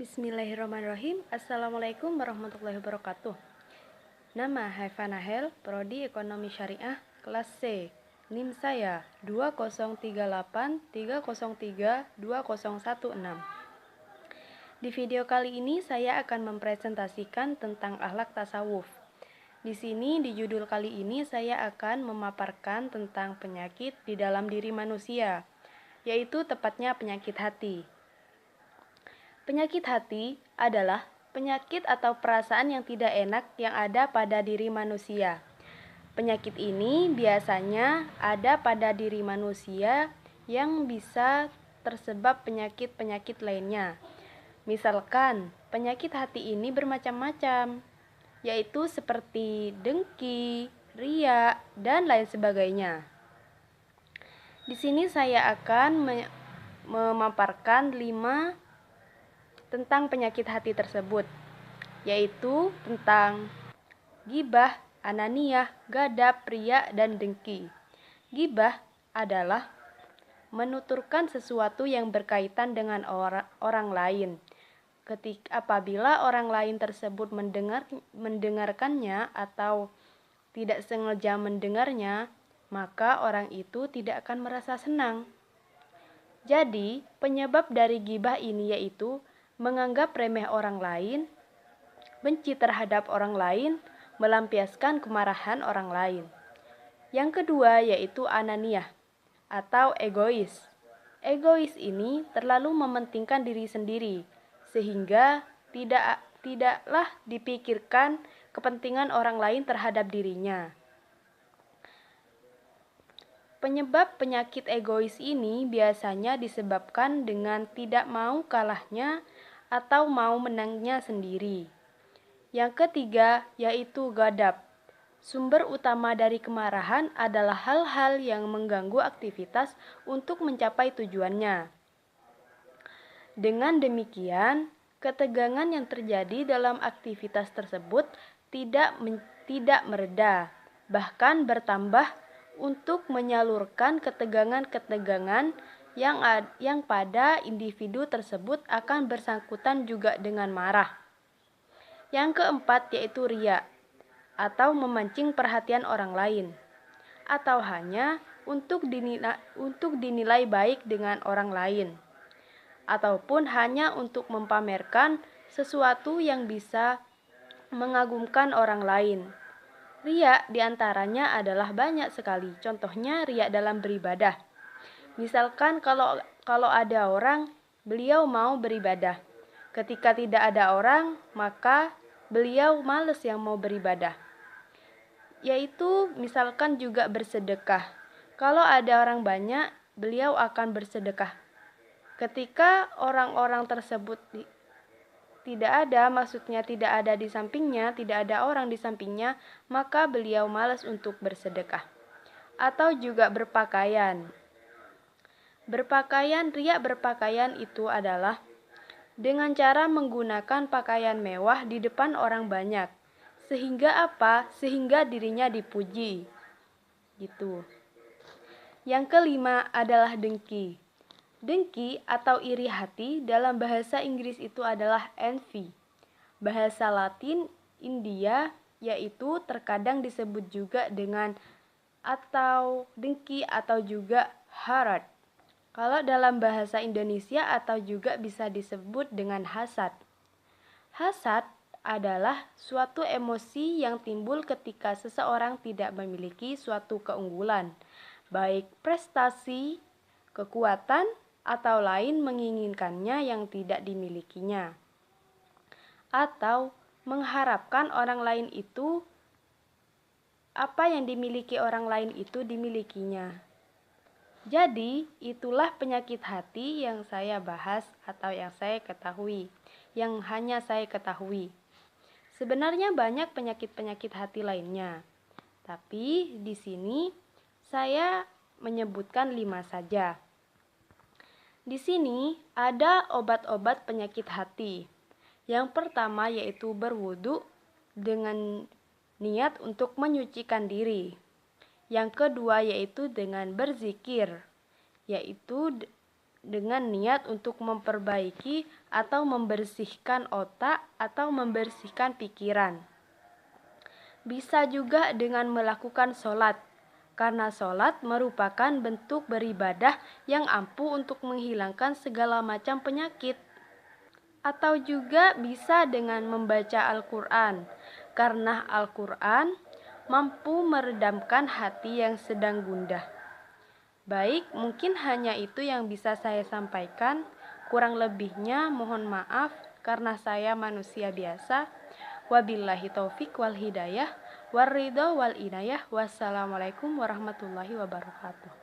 Bismillahirrahmanirrahim. Assalamualaikum warahmatullahi wabarakatuh. Nama Haifa Nahel, Prodi Ekonomi Syariah, kelas C. NIM saya 20383032016. Di video kali ini saya akan mempresentasikan tentang akhlak tasawuf. Di sini di judul kali ini saya akan memaparkan tentang penyakit di dalam diri manusia, yaitu tepatnya penyakit hati. Penyakit hati adalah penyakit atau perasaan yang tidak enak yang ada pada diri manusia. Penyakit ini biasanya ada pada diri manusia yang bisa tersebab penyakit-penyakit lainnya. Misalkan, penyakit hati ini bermacam-macam, yaitu seperti dengki, riya, dan lain sebagainya. Di sini saya akan memaparkan 5 tentang penyakit hati tersebut, yaitu tentang ghibah, ananiyah, ghadab, riya, dan dengki. Ghibah adalah menuturkan sesuatu yang berkaitan dengan orang lain. Apabila orang lain tersebut mendengarkannya atau tidak sengaja mendengarnya, maka orang itu tidak akan merasa senang. Jadi, penyebab dari ghibah ini yaitu menganggap remeh orang lain, benci terhadap orang lain, melampiaskan kemarahan orang lain. Yang kedua yaitu ananiyah atau egois. Egois ini terlalu mementingkan diri sendiri sehingga tidaklah dipikirkan kepentingan orang lain terhadap dirinya. Penyebab penyakit egois ini biasanya disebabkan dengan tidak mau kalahnya atau mau menangnya sendiri. Yang ketiga yaitu ghadab. Sumber utama dari kemarahan adalah hal-hal yang mengganggu aktivitas untuk mencapai tujuannya. Dengan demikian, ketegangan yang terjadi dalam aktivitas tersebut tidak mereda, bahkan bertambah untuk menyalurkan ketegangan-ketegangan yang pada individu tersebut akan bersangkutan juga dengan marah. Yang keempat yaitu riya, atau memancing perhatian orang lain, atau hanya untuk dinilai baik dengan orang lain, ataupun hanya untuk mempamerkan sesuatu yang bisa mengagumkan orang lain. Riya diantaranya adalah banyak sekali. Contohnya riya dalam beribadah. Misalkan kalau ada orang, beliau mau beribadah. Ketika tidak ada orang, maka beliau malas yang mau beribadah. Yaitu misalkan juga bersedekah. Kalau ada orang banyak, beliau akan bersedekah. Ketika orang-orang tersebut tidak ada, maksudnya tidak ada di sampingnya, tidak ada orang di sampingnya, maka beliau malas untuk bersedekah. Atau juga berpakaian. Riya berpakaian itu adalah dengan cara menggunakan pakaian mewah di depan orang banyak. Sehingga apa? Sehingga dirinya dipuji. Gitu. Yang kelima adalah dengki. Dengki atau iri hati dalam bahasa Inggris itu adalah envy. Bahasa Latin India yaitu terkadang disebut juga dengan atau dengki atau juga harad. Kalau dalam bahasa Indonesia atau juga bisa disebut dengan hasad. Hasad adalah suatu emosi yang timbul ketika seseorang tidak memiliki suatu keunggulan, baik prestasi, kekuatan, atau lain menginginkannya yang tidak dimilikinya, atau mengharapkan orang lain itu apa yang dimiliki orang lain itu dimilikinya. Jadi itulah penyakit hati yang saya bahas atau yang saya ketahui, yang hanya saya ketahui. Sebenarnya banyak penyakit-penyakit hati lainnya, tapi di sini saya menyebutkan 5 saja. Di sini ada obat-obat penyakit hati. Yang pertama yaitu berwudu dengan niat untuk menyucikan diri. Yang kedua yaitu dengan berzikir, yaitu dengan niat untuk memperbaiki atau membersihkan otak atau membersihkan pikiran. Bisa juga dengan melakukan sholat, karena sholat merupakan bentuk beribadah yang ampuh untuk menghilangkan segala macam penyakit. Atau juga bisa dengan membaca Al-Quran, karena Al-Quran mampu meredamkan hati yang sedang gundah. Baik, mungkin hanya itu yang bisa saya sampaikan. Kurang lebihnya mohon maaf karena saya manusia biasa. Wabillahi taufik wal hidayah, war ridho wal inayah. Wassalamualaikum warahmatullahi wabarakatuh.